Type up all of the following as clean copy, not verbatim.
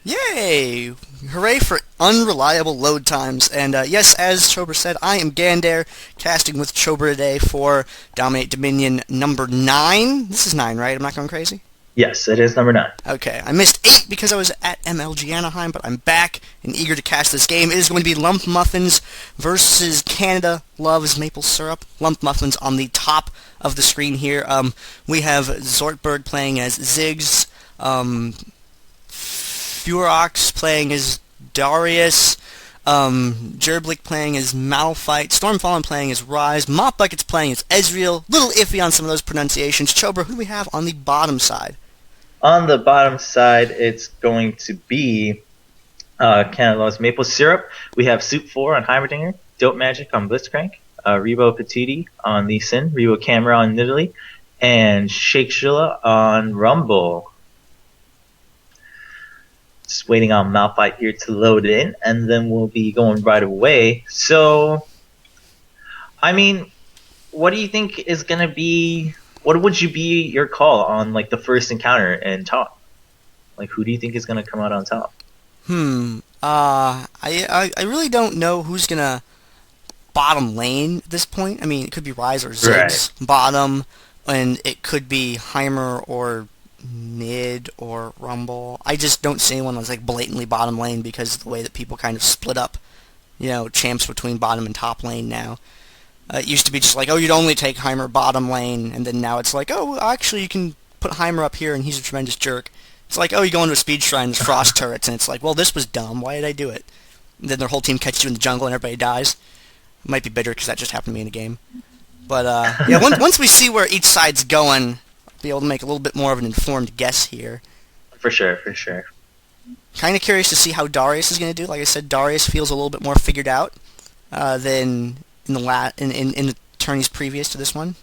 Yay! Hooray for unreliable load times. And yes, as Chobra said, I am Gandair, casting with Chobra today for Dominate Dominion number 9. This is 9, right? I'm not going crazy? Yes, it is number 9. Okay, I missed 8 because I was at MLG Anaheim, but I'm back and eager to cast this game. It is going to be LUMFMuffins versus Canada Loves Maple Syrup. LUMFMuffins on the top of the screen here. We have Xortberg playing as Ziggs, Fureox playing as Darius, Gerblic playing as Malphite, stormfallen playing as Ryze, MopBuckets playing as Ezreal. Little iffy on some of those pronunciations. Chobra, who do we have on the bottom side? On the bottom side, it's going to be Canada Loves Maple Syrup. We have Soup 4 on Heimerdinger, Dopemagic on Blitzcrank, ReBo PETUDY on Lee Sin, ReBo Camera on Nidalee, and ShakeShula on Rumble. Just waiting on Malphite here to load in, and then we'll be going right away. So, I mean, what do you think is going to be... What would you be your call on, like, the first encounter in top? Like, who do you think is going to come out on top? I really don't know who's going to bottom lane at this point. I mean, it could be Ryze or Ziggs bottom, and it could be Heimer or mid or Rumble. I just don't see anyone that's, like, blatantly bottom lane because of the way that people kind of split up, you know, champs between bottom and top lane now. It used to be just like, oh, you'd only take Heimer bottom lane, and then now it's like, oh, actually you can put Heimer up here and he's a tremendous jerk. It's like, oh, you go into a speed shrine, there's frost turrets, and it's like, well, this was dumb, why did I do it? And then their whole team catches you in the jungle and everybody dies. It might be bitter because that just happened to me in a game. But, yeah, once we see where each side's going, I'll be able to make a little bit more of an informed guess here. For sure, for sure. Kind of curious to see how Darius is going to do. Like I said, Darius feels a little bit more figured out than... in the tourneys previous to this one.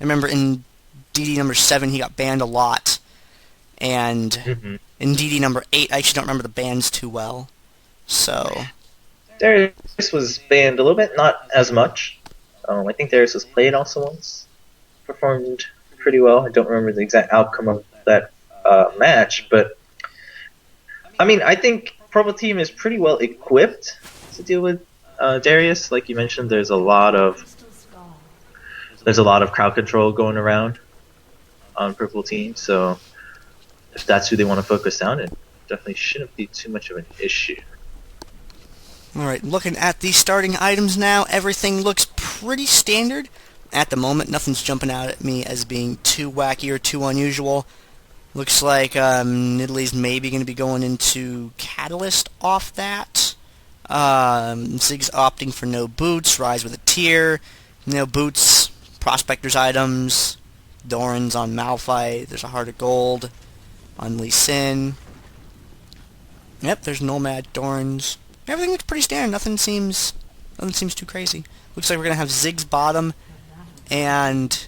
I remember in DD number 7 he got banned a lot, and in DD number 8 I actually don't remember the bans too well. So Darius was banned a little bit, not as much. I think Darius was played also once, performed pretty well. I don't remember the exact outcome of that match, but I mean, I think Purple Team is pretty well equipped to deal with Darius. Like you mentioned, there's a lot of crowd control going around on Purple Team, so if that's who they want to focus on, it definitely shouldn't be too much of an issue. Alright, looking at the starting items now, everything looks pretty standard. At the moment, nothing's jumping out at me as being too wacky or too unusual. Looks like Nidalee's maybe going to be going into Catalyst off that. Ziggs opting for no boots, Ryze with a tier, no boots, Prospector's items, Doran's on Malphite, there's a Heart of Gold on Lee Sin. Yep, there's Nomad, Doran's. Everything looks pretty standard, nothing seems too crazy. Looks like we're gonna have Ziggs bottom and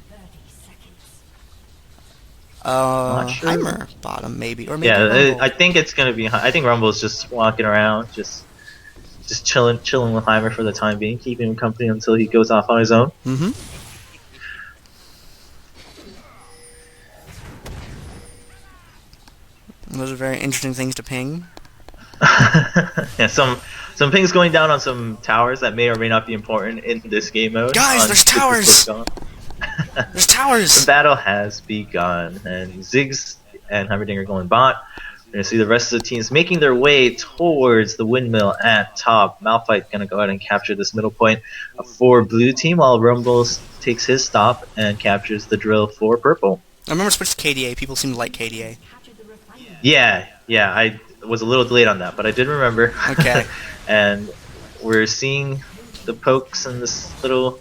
Heimer bottom maybe, or maybe yeah, I think it's gonna be. I think Rumble's just walking around, just chilling with Heimer for the time being, keeping him company until he goes off on his own. Those are very interesting things to ping. Yeah, some pings going down on some towers that may or may not be important in this game mode. Guys, there's towers! There's towers! The battle has begun, and Ziggs and Heimerdinger going bot. We're going to see the rest of the teams making their way towards the windmill at top. Malphite going to go ahead and capture this middle point for blue team, while Rumbles takes his stop and captures the drill for purple. I remember switched to KDA. People seem to like KDA. Yeah, I was a little delayed on that, but I did remember. Okay. And we're seeing the pokes and this little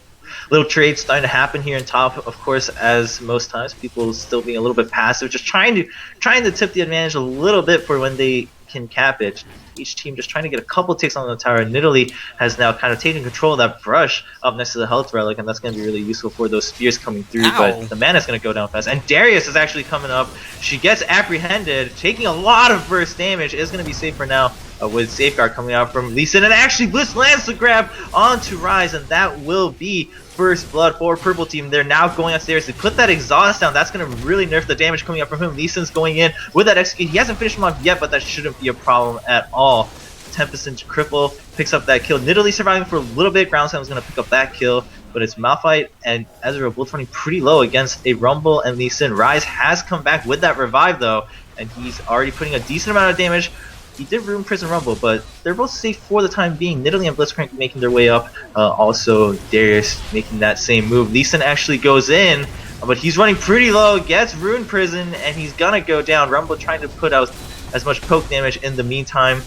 trade starting to happen here in top. Of course, as most times, people still being a little bit passive, just trying to tip the advantage a little bit for when they can cap it. Each team just trying to get a couple ticks on the tower. Nidalee has now kind of taken control of that brush up next to the health relic, and that's going to be really useful for those spears coming through. Ow. But the mana's going to go down fast. And Darius is actually coming up. She gets apprehended, taking a lot of burst damage. Is going to be safe for now. with Safeguard coming out from Lee Sin, and actually Blitz lands the grab onto Ryze, and that will be first blood for purple team. They're now going upstairs to put that exhaust down. That's going to really nerf the damage coming up from him. Lee Sin's going in with that execute. He hasn't finished him off yet, but that shouldn't be a problem at all. 10% cripple picks up that kill. Nidalee surviving for a little bit. Groundslam is going to pick up that kill, but it's Malphite and Ezreal both running pretty low against a Rumble and Lee Sin. Ryze has come back with that revive though, and he's already putting a decent amount of damage. He did ruin Prison Rumble, but they're both safe for the time being. Nidalee and Blitzcrank making their way up. Also, Darius making that same move. Lee Sin actually goes in, but he's running pretty low, gets Ruined Prison, and he's gonna go down. Rumble trying to put out as much poke damage in the meantime.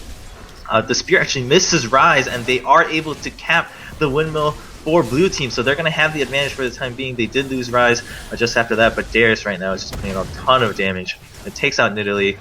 The Spear actually misses Ryze, and they are able to cap the windmill for blue team, so they're going to have the advantage for the time being. They did lose Ryze just after that, but Darius right now is just putting out a ton of damage. It takes out Nidalee,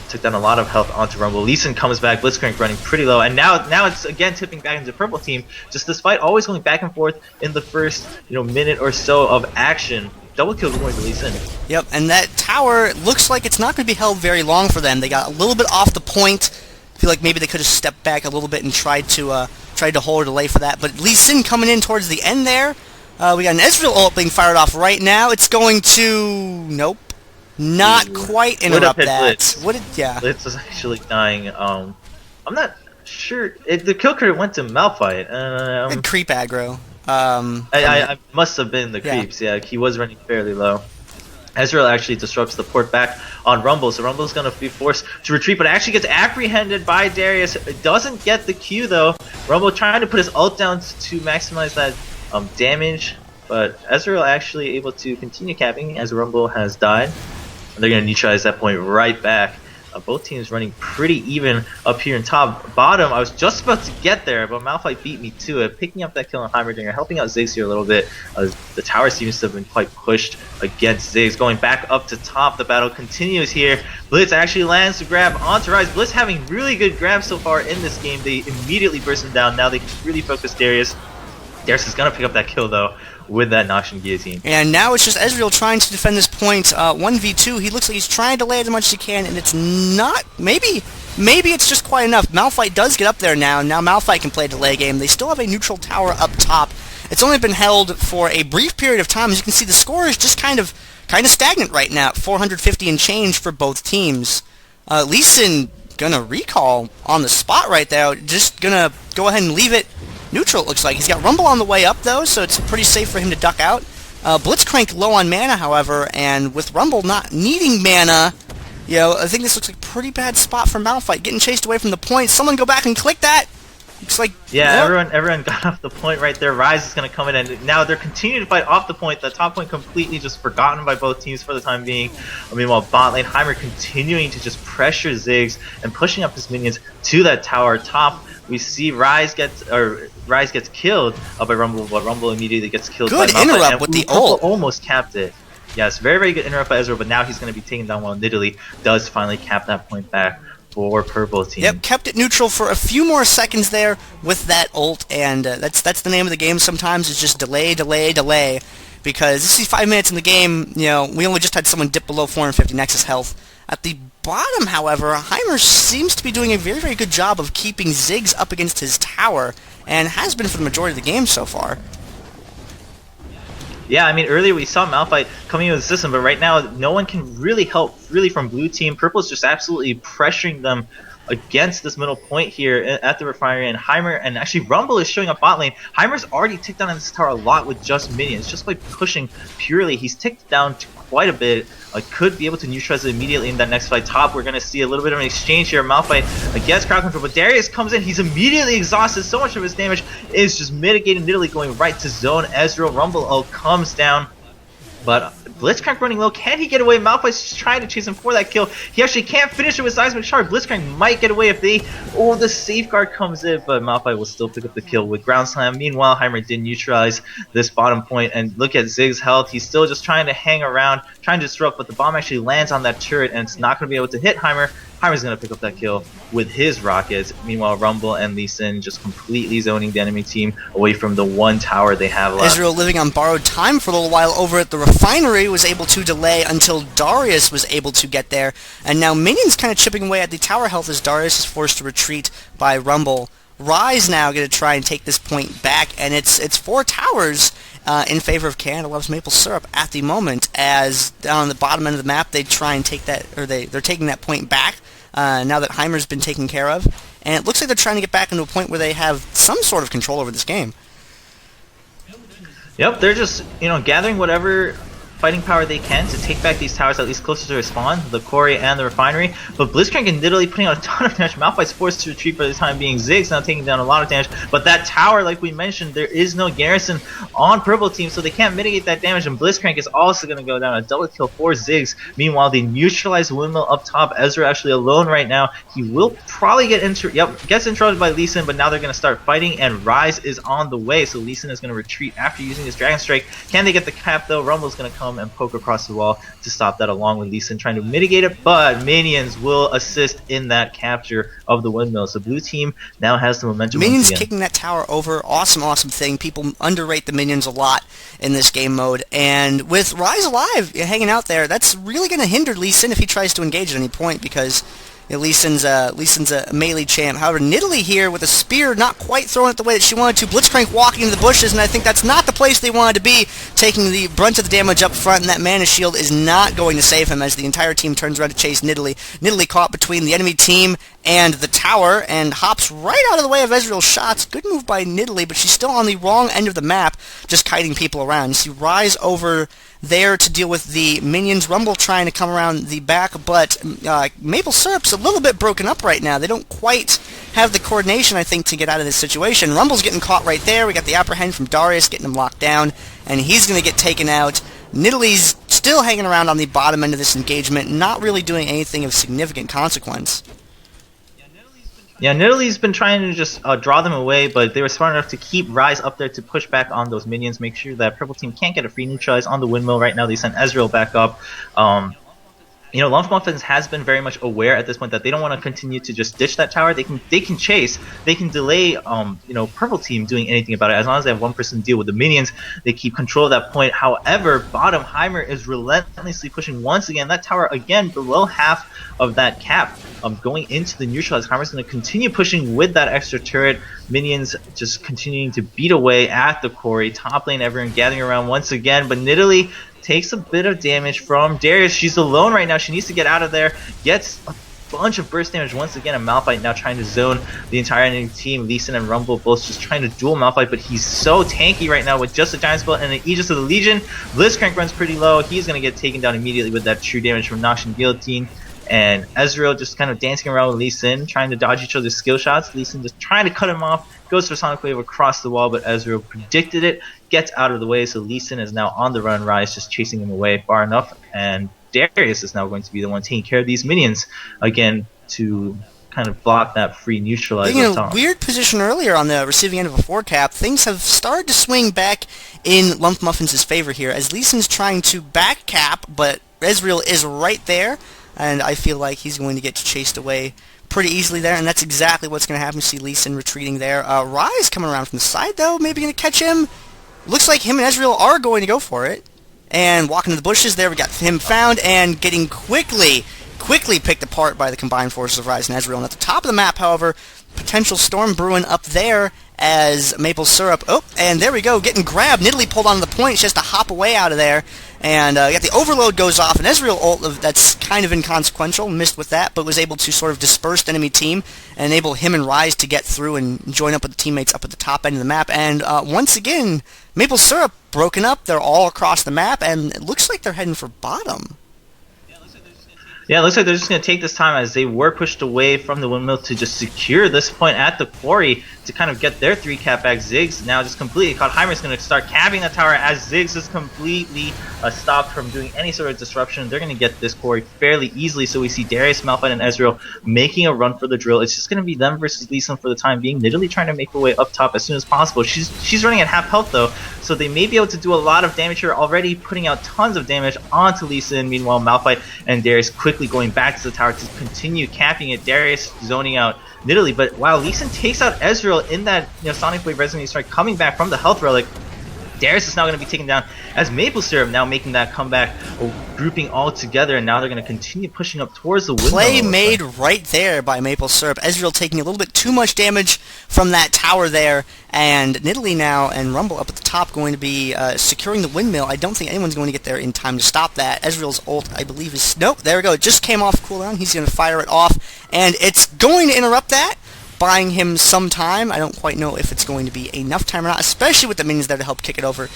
took down a lot of health onto Rumble. Lee Sin comes back, Blitzcrank running pretty low, and now it's again tipping back into purple team. Just this fight always going back and forth in the first minute or so of action. Double kill going to Lee Sin. Yep, and that tower looks like it's not going to be held very long for them. They got a little bit off the point. I feel like maybe they could have stepped back a little bit and tried to hold a delay for that. But Lee Sin coming in towards the end there. We got an Ezreal ult being fired off right now. It's going to... Nope. Not quite interrupt that. Blitz. Yeah. Blitz is actually dying. I'm not sure. The kill credit went to Malphite. Creep aggro. I must have been the creeps. Yeah, he was running fairly low. Ezreal actually disrupts the port back on Rumble, so Rumble's going to be forced to retreat, but actually gets apprehended by Darius. It doesn't get the Q though. Rumble trying to put his ult down to maximize that damage, but Ezreal actually able to continue capping as Rumble has died. And they're going to neutralize that point right back. Both teams running pretty even up here in top. Bottom, I was just about to get there, but Malphite beat me to it, picking up that kill on Heimerdinger, helping out Ziggs here a little bit. The tower seems to have been quite pushed against Ziggs. Going back up to top, the battle continues here. Blitz actually lands to grab onto Ryze. Blitz having really good grabs so far in this game. They immediately burst him down. Now they can really focus Darius. Darius is going to pick up that kill though, with that Noxian Guillotine. And now it's just Ezreal trying to defend this point. 1v2, he looks like he's trying to lay as much as he can, and it's not... Maybe it's just quite enough. Malphite does get up there now, and now Malphite can play a delay game. They still have a neutral tower up top. It's only been held for a brief period of time. As you can see, the score is just kind of stagnant right now, 450 and change for both teams. Lee Sin gonna recall on the spot right there, just gonna go ahead and leave it neutral, it looks like. He's got Rumble on the way up, though, so it's pretty safe for him to duck out. Blitzcrank low on mana, however, and with Rumble not needing mana, I think this looks like a pretty bad spot for Malphite. Getting chased away from the point. Someone go back and click that! Looks like... Yeah, everyone got off the point right there. Ryze is going to come in, and now they're continuing to fight off the point. The top point completely just forgotten by both teams for the time being. Meanwhile, bot lane, Heimer continuing to just pressure Ziggs and pushing up his minions to that tower top. We see Ryze gets killed by Rumble, but Rumble immediately gets killed by Malphite. Good interrupt with the ult. Almost capped it. Yes, very, very good interrupt by Ezreal, but now he's going to be taken down while Nidalee does finally cap that point back for purple team. Yep, kept it neutral for a few more seconds there with that ult, and that's the name of the game sometimes, is just delay, delay, delay. Because this is 5 minutes in the game, we only just had someone dip below 450 Nexus health. At the bottom, however, Heimer seems to be doing a very, very good job of keeping Ziggs up against his tower, and has been for the majority of the game so far. Yeah, earlier we saw Malphite coming into the system, but right now no one can really help from blue team. Purple's just absolutely pressuring them against this middle point here at the refinery, and Heimer and actually Rumble is showing up bot lane. Heimer's already ticked down on this tower a lot with just minions. Just by pushing purely, he's ticked down quite a bit. Could be able to neutralize it immediately in that next fight. Top, we're going to see a little bit of an exchange here. Malphite against crowd control, but Darius comes in. He's immediately exhausted. So much of his damage is just mitigated. Nidalee going right to zone. Ezreal Rumble comes down, but Blitzcrank running low. Can he get away? Malphite's just trying to chase him for that kill. He actually can't finish it with Seismic Shard. Blitzcrank might get away if they... Oh, the safeguard comes in, but Malphite will still pick up the kill with Ground Slam. Meanwhile, Heimer did neutralize this bottom point, and look at Ziggs' health. He's still just trying to hang around, trying to disrupt, but the bomb actually lands on that turret, and it's not going to be able to hit Heimer. Heimer's going to pick up that kill with his rockets. Meanwhile, Rumble and Lee Sin just completely zoning the enemy team away from the one tower they have left. Ezreal, living on borrowed time for a little while over at the refinery, was able to delay until Darius was able to get there. And now Minion's kind of chipping away at the tower health as Darius is forced to retreat by Rumble. Ryze now going to try and take this point back, and it's 4 towers in favor of Canada Loves Maple Syrup at the moment, as down on the bottom end of the map they try and take that, or they're taking that point back now that Heimer's been taken care of, and it looks like they're trying to get back into a point where they have some sort of control over this game. Yep, they're just, gathering whatever fighting power they can to take back these towers at least closer to respawn, the quarry and the refinery. But Blitzcrank and Nidalee putting out a ton of damage. Malphite's forced to retreat for the time being. Ziggs now taking down a lot of damage. But that tower, like we mentioned, there is no Garrison on purple team, so they can't mitigate that damage. And Blitzcrank is also going to go down. A double kill for Ziggs. Meanwhile, they neutralize Windmill up top. Ezra actually alone right now. He will probably gets interrupted by Lee Sin, but now they're going to start fighting, and Ryze is on the way. So Lee Sin is going to retreat after using his Dragon Strike. Can they get the cap though? Rumble's going to come and poke across the wall to stop that, along with Lee Sin trying to mitigate it, but minions will assist in that capture of the windmill. So blue team now has the momentum. Minions kicking that tower over, awesome thing. People underrate the minions a lot in this game mode, and with Ryze alive hanging out there, that's really going to hinder Lee Sin if he tries to engage at any point, because Lee Sin's a melee champ. However, Nidalee here with a spear, not quite throwing it the way that she wanted to. Blitzcrank walking into the bushes, and I think that's not the place they wanted to be, taking the brunt of the damage up front, and that mana shield is not going to save him as the entire team turns around to chase Nidalee. Nidalee caught between the enemy team and the tower, and hops right out of the way of Ezreal's shots. Good move by Nidalee, but she's still on the wrong end of the map, just kiting people around. You see Ryze over there to deal with the minions. Rumble trying to come around the back, but Maple Syrup's a little bit broken up right now. They don't quite have the coordination, I think, to get out of this situation. Rumble's getting caught right there. We got the apprehend from Darius getting him locked down, and he's going to get taken out. Nidalee's still hanging around on the bottom end of this engagement, not really doing anything of significant consequence. Yeah, Nidalee's been trying to just draw them away, but they were smart enough to keep Ryze up there to push back on those minions, make sure that purple team can't get a free neutralize on the windmill. Right now they sent Ezreal back up. LUMFMuffins has been very much aware at this point that they don't want to continue to just ditch that tower. They can chase, they can delay purple team doing anything about it. As long as they have one person deal with the minions, they keep control of that point. However, bottom Heimer is relentlessly pushing once again. That tower again below half of that cap, going into the neutralize. Heimer's going to continue pushing with that extra turret. Minions just continuing to beat away at the quarry. Top lane, everyone gathering around once again, but Nidalee takes a bit of damage from Darius. She's alone right now. She needs to get out of there. Gets a bunch of burst damage once again. And Malphite now trying to zone the entire enemy team. Lee Sin and Rumble both just trying to duel Malphite, but he's so tanky right now with just a giant spell and an Aegis of the Legion. Blitzcrank runs pretty low. He's going to get taken down immediately with that true damage from Noxian Guillotine. And Ezreal just kind of dancing around with Lee Sin, trying to dodge each other's skill shots. Lee Sin just trying to cut him off. Goes for Sonic Wave across the wall, but Ezreal predicted it, gets out of the way, so Lee Sin is now on the run. Ryze just chasing him away far enough, and Darius is now going to be the one taking care of these minions again to kind of block that free neutralize. In a weird position earlier on the receiving end of a 4-cap, things have started to swing back in LUMFMuffins' favor here, as Lee Sin's trying to back cap, but Ezreal is right there, and I feel like he's going to get chased away pretty easily there, and that's exactly what's going to happen. You see Lee Sin retreating there. Ryze coming around from the side, though, maybe going to catch him. Looks like him and Ezreal are going to go for it. And walking to the bushes there, we got him found, and getting quickly picked apart by the combined forces of Ryze and Ezreal. And at the top of the map, however, potential storm brewing up there as Maple Syrup, and there we go, getting grabbed. Nidalee pulled onto the point. She has to hop away out of there. And got the overload goes off, and Ezreal ult that's kind of inconsequential, missed with that, but was able to sort of disperse the enemy team and enable him and Ryze to get through and join up with the teammates up at the top end of the map. And once again, Maple Syrup broken up. They're all across the map, and it looks like they're heading for bottom. Yeah, it looks like they're just going to take this time as they were pushed away from the windmill to just secure this point at the quarry to kind of get their 3-cap back. Ziggs now just completely caught. Heimer's going to start capping that tower as Ziggs is completely stopped from doing any sort of disruption. They're going to get this quarry fairly easily, so we see Darius, Malphite, and Ezreal making a run for the drill. It's just going to be them versus Lee Sin for the time being. Nidalee trying to make her way up top as soon as possible. She's running at half health though, so they may be able to do a lot of damage here, already putting out tons of damage onto Lee Sin. Meanwhile, Malphite and Darius quickly quickly going back to the tower to continue capping it. Darius zoning out Nidalee, but wow, Lee Sin takes out Ezreal in that Sonic Blade Resonating Strike coming back from the health relic. Darius is now going to be taken down as Maple Syrup now making that comeback, grouping all together, and now they're going to continue pushing up towards the window. Play made right there by Maple Syrup. Ezreal taking a little bit too much damage from that tower there, and Nidalee now and Rumble up at the top going to be securing the windmill. I don't think anyone's going to get there in time to stop that. Ezreal's ult, I believe, is... Nope, there we go. It just came off cooldown. He's going to fire it off, and it's going to interrupt that, buying him some time. I don't quite know if it's going to be enough time or not, especially with the minions there to help kick it over.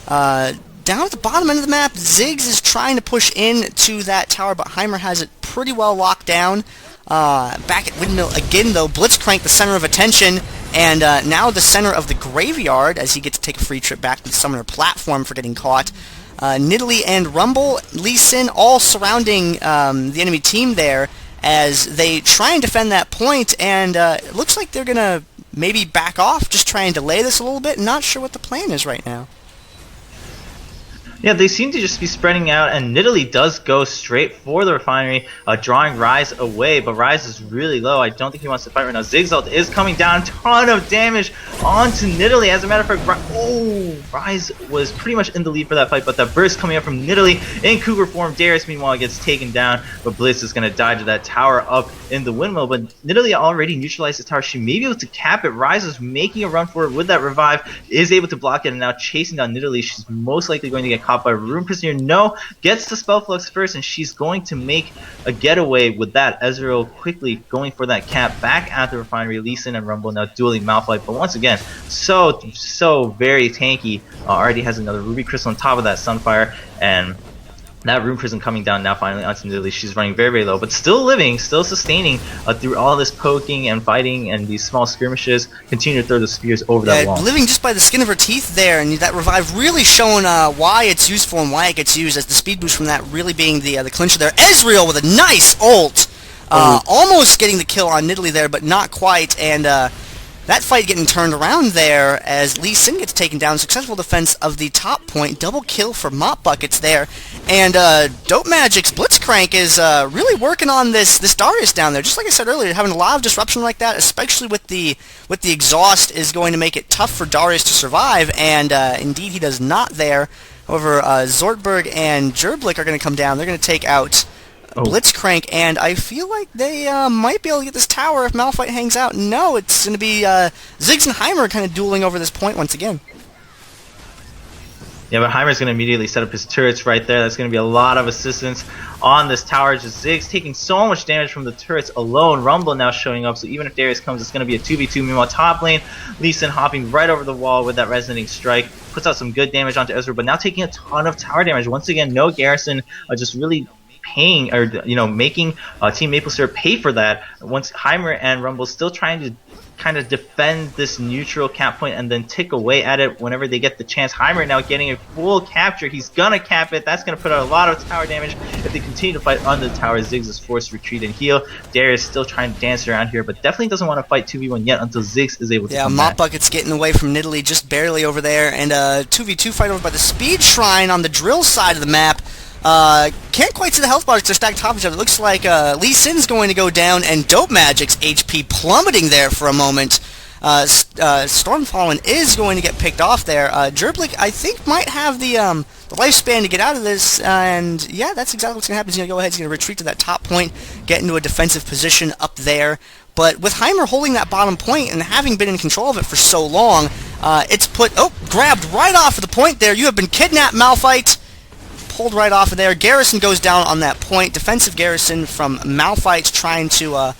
Down at the bottom end of the map, Ziggs is trying to push into that tower, but Heimer has it pretty well locked down. Back at Windmill again, though. Blitzcrank, the center of attention, and now the center of the graveyard, as he gets to take a free trip back to the summoner platform for getting caught. Nidalee and Rumble, Lee Sin, all surrounding the enemy team there, as they try and defend that point, and it looks like they're going to maybe back off, just try and delay this a little bit. Not sure what the plan is right now. Yeah, they seem to just be spreading out, and Nidalee does go straight for the refinery, drawing Ryze away, but Ryze is really low. I don't think he wants to fight right now. Ziggs ult is coming down, ton of damage onto Nidalee. As a matter of fact, Ryze was pretty much in the lead for that fight, but that burst coming up from Nidalee in Cougar form. Darius, meanwhile, gets taken down, but Blitz is going to die to that tower up in the windmill, but Nidalee already neutralized the tower. She may be able to cap it. Ryze is making a run for it with that revive, is able to block it, and now chasing down Nidalee. She's most likely going to get caught by Rune Prisoner. No, gets the Spell Flux first, and she's going to make a getaway with that. Ezreal quickly going for that cap back at the refinery. Lee Sin and Rumble now dueling Malphite, but once again, so very tanky. Already has another Ruby Crystal on top of that Sunfire, and that Rune Prison coming down now finally onto Nidalee. She's running very low, but still living, still sustaining through all this poking and fighting and these small skirmishes. Continue to throw the spears over that wall. Living just by the skin of her teeth there, and that revive really showing why it's useful and why it gets used, as the speed boost from that really being the clincher there. Ezreal with a nice ult, almost getting the kill on Nidalee there, but not quite, and that fight getting turned around there as Lee Sin gets taken down. Successful defense of the top point. Double kill for MopBuckets there. And Dopemagic's Blitzcrank is really working on this Darius down there. Just like I said earlier, having a lot of disruption like that, especially with the exhaust, is going to make it tough for Darius to survive. And indeed, he does not there. However, Xortberg and Gerblic are going to come down. They're going to take out Blitzcrank, and I feel like they might be able to get this tower if Malphite hangs out. No, it's going to be Ziggs and Heimer kind of dueling over this point once again. Yeah, but Heimer's going to immediately set up his turrets right there. That's going to be a lot of assistance on this tower. Just Ziggs taking so much damage from the turrets alone. Rumble now showing up, so even if Darius comes, it's going to be a 2v2. Meanwhile, top lane, Lee Sin hopping right over the wall with that resonating strike. Puts out some good damage onto Ezreal, but now taking a ton of tower damage. Once again, no Garrison, just really paying, or making Team Maple Syrup pay for that. Once Heimer and Rumble still trying to kind of defend this neutral cap point and then tick away at it whenever they get the chance. Heimer now getting a full capture. He's gonna cap it. That's gonna put out a lot of tower damage if they continue to fight under the tower. Ziggs is forced to retreat and heal. Darius still trying to dance around here, but definitely doesn't want to fight 2v1 yet until Ziggs is able to come back. MopBuckets getting away from Nidalee just barely over there, and a 2v2 fight over by the Speed Shrine on the drill side of the map. Can't quite see the health bars. They're stacked top of each other. It looks like Lee Sin's going to go down, and Dopemagic's HP plummeting there for a moment. Stormfallen is going to get picked off there. Gerblic, I think, might have the lifespan to get out of this, and yeah, that's exactly what's going to happen. He's going to go ahead, he's going to retreat to that top point, get into a defensive position up there. But with Heimer holding that bottom point and having been in control of it for so long, it's grabbed right off of the point there. You have been kidnapped, Malphite. Pulled right off of there. Garrison goes down on that point. Defensive Garrison from Malphite trying to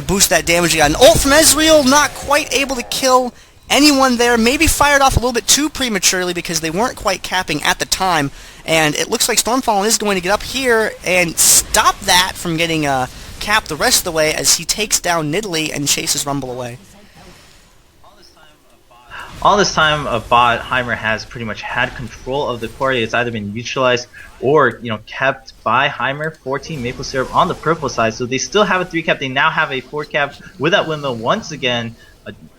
boost that damage. You got an ult from Ezreal, not quite able to kill anyone there. Maybe fired off a little bit too prematurely because they weren't quite capping at the time. And it looks like Stormfallen is going to get up here and stop that from getting capped the rest of the way as he takes down Nidalee and chases Rumble away. All this time, bot Heimer has pretty much had control of the core. It's either been neutralized or kept by Heimer. 14 Maple Syrup on the purple side, so they still have a 3 cap. They now have a 4 cap with that windmill once again.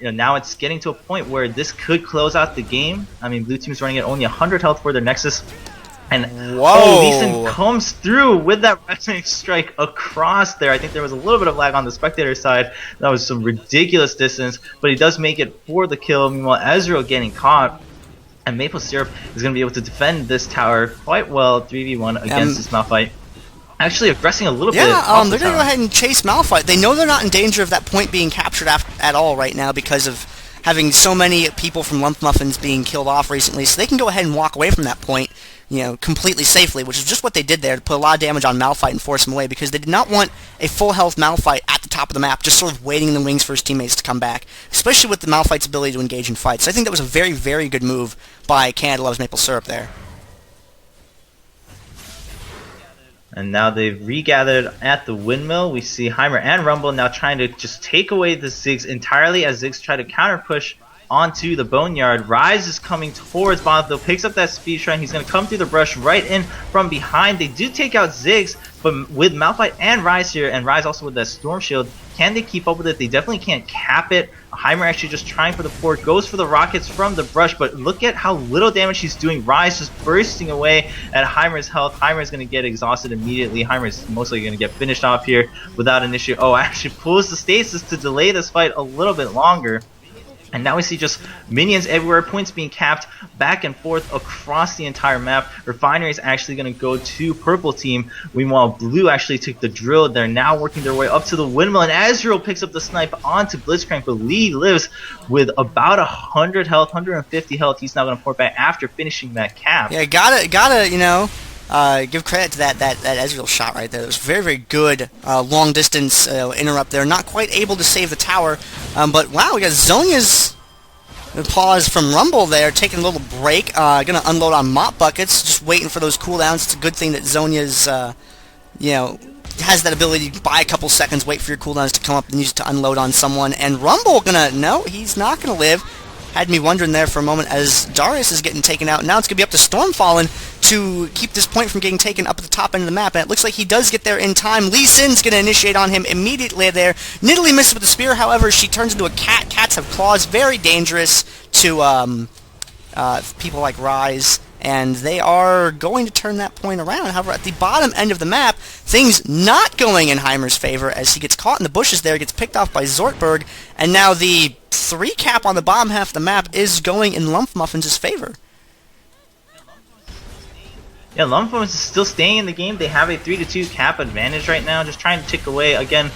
Now it's getting to a point where this could close out the game. I mean, blue team's running at only 100 health for their Nexus. And Whoa! Lee Sin comes through with that resonate strike across there. I think there was a little bit of lag on the spectator side. That was some ridiculous distance, but he does make it for the kill. Meanwhile, Ezreal getting caught. And Maple Syrup is going to be able to defend this tower quite well 3v1 against this Malphite. Actually aggressing a little bit. Yeah, they're going to go ahead and chase Malphite. They know they're not in danger of that point being captured at all right now because of having so many people from LUMFMuffins being killed off recently, so they can go ahead and walk away from that point, you know, completely safely, which is just what they did there to put a lot of damage on Malphite and force him away, because they did not want a full health Malphite at the top of the map, just sort of waiting in the wings for his teammates to come back, especially with the Malphite's ability to engage in fights. So I think that was a very, very good move by Canada Loves Maple Syrup there. And now they've regathered at the windmill. We see Heimer and Rumble now trying to just take away the Ziggs entirely as Ziggs try to counter push onto the Boneyard. Ryze is coming towards bottom, though, picks up that speed shrine. He's going to come through the brush right in from behind. They do take out Ziggs, but with Malphite and Ryze here, and Ryze also with that Storm Shield, can they keep up with it? They definitely can't cap it. Heimer actually just trying for the port, goes for the rockets from the brush, but look at how little damage he's doing. Ryze just bursting away at Heimer's health. Heimer is going to get exhausted immediately. Heimer is mostly going to get finished off here without an issue. Oh, actually pulls the stasis to delay this fight a little bit longer. And now we see just minions everywhere, points being capped back and forth across the entire map. Refinery is actually going to go to purple team. Meanwhile, blue actually took the drill. They're now working their way up to the windmill, and Ezreal picks up the snipe onto Blitzcrank, but Lee lives with about 100 health, 150 health. He's now going to port back after finishing that cap. Yeah, gotta, you know, give credit to that Ezreal shot right there. It was very, very good long distance interrupt there. Not quite able to save the tower, but wow, we got Zhonya's pause from Rumble there, taking a little break. Gonna unload on MopBuckets, just waiting for those cooldowns. It's a good thing that Zhonya's, you know, has that ability to buy a couple seconds, wait for your cooldowns to come up, and use it to unload on someone. And Rumble no, he's not gonna live. Had me wondering there for a moment as Darius is getting taken out. Now it's going to be up to stormfallen to keep this point from getting taken up at the top end of the map. And it looks like he does get there in time. Lee Sin's going to initiate on him immediately there. Nidalee misses with the spear, however, she turns into a cat. Cats have claws, very dangerous to people like Ryze. And they are going to turn that point around. However, at the bottom end of the map, things not going in Heimer's favor as he gets caught in the bushes there, gets picked off by Xortberg, and now the 3 cap on the bottom half of the map is going in LUMFMuffins' favor. Yeah, LUMFMuffins is still staying in the game. They have a 3-2 cap advantage right now, just trying to tick away. Again,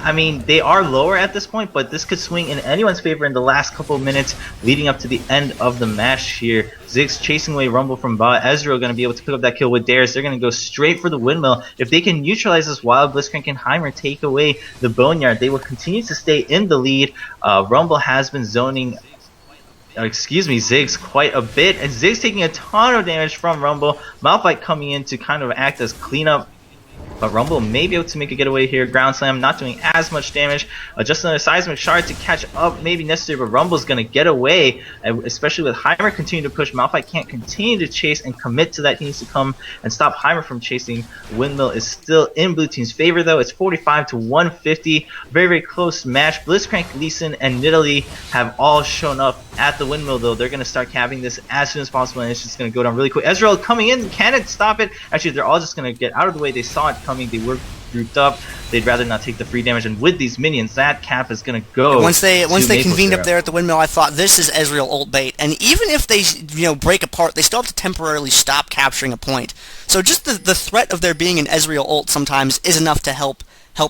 I mean, they are lower at this point, but this could swing in anyone's favor in the last couple of minutes leading up to the end of the match here. Ziggs chasing away Rumble from bot. Ezreal going to be able to pick up that kill with Darius. They're going to go straight for the windmill. If they can neutralize this while Blitzcrank and Heimer take away the Boneyard, they will continue to stay in the lead. Rumble has been zoning, Ziggs quite a bit, and Ziggs taking a ton of damage from Rumble. Malphite coming in to kind of act as cleanup. But Rumble may be able to make a getaway here. Ground Slam not doing as much damage. Just another Seismic Shard to catch up may be necessary, but Rumble's going to get away. Especially with Heimer continuing to push. Malphite can't continue to chase and commit to that. He needs to come and stop Heimer from chasing. Windmill is still in blue team's favor, though. It's 45 to 150. Very, very close match. Blitzcrank, Lee Sin, and Nidalee have all shown up at the windmill, though. They're going to start capping this as soon as possible, and it's just going to go down really quick. Ezreal coming in. Can it stop it? Actually, they're all just going to get out of the way. They saw it coming. They were grouped up. They'd rather not take the free damage, and with these minions, that cap is going to go. Once they convened up there at the windmill, I thought this is Ezreal ult bait, and even if they break apart, they still have to temporarily stop capturing a point. So just the threat of there being an Ezreal ult sometimes is enough to help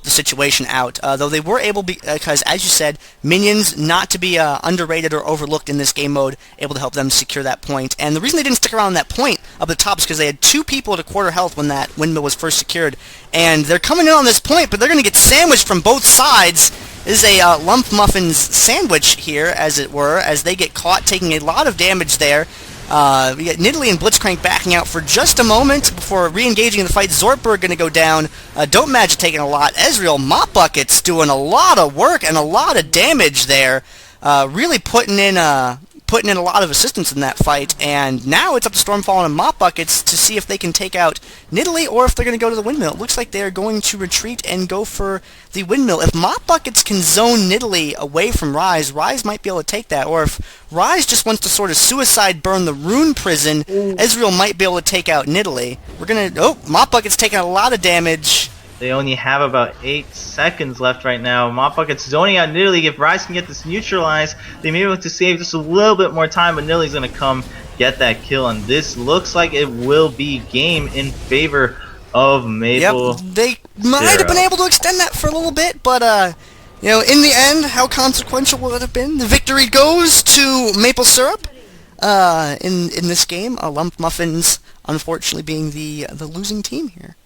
the situation out. Though they were able, because as you said, minions not to be underrated or overlooked in this game mode, able to help them secure that point. And the reason they didn't stick around that point up at the top is because they had 2 people at a quarter health when that windmill was first secured. And they're coming in on this point, but they're going to get sandwiched from both sides. This is a LUMFMuffins sandwich here, as it were, as they get caught taking a lot of damage there. We got Nidalee and Blitzcrank backing out for just a moment before re-engaging in the fight. Xortberg going to go down. Dopemagic taking a lot. Ezreal, MopBuckets doing a lot of work and a lot of damage there. Really putting in putting in a lot of assistance in that fight, and now it's up to Stormfallen and MopBuckets to see if they can take out Nidalee or if they're going to go to the windmill. It looks like they're going to retreat and go for the windmill. If MopBuckets can zone Nidalee away from Ryze, Ryze might be able to take that, or if Ryze just wants to sort of suicide burn the rune prison, Ezreal might be able to take out Nidalee. We're going to... Oh, MopBuckets taking a lot of damage. They only have about 8 seconds left right now. MopBuckets zoning out Nidalee. If Ryze can get this neutralized, they may be able to save just a little bit more time, but Nidalee's going to come get that kill, and this looks like it will be game in favor of Maple. Yep, they might have been able to extend that for a little bit, but, you know, in the end, how consequential will it have been? The victory goes to Maple Syrup in this game. LUMFMuffins, unfortunately, being the losing team here.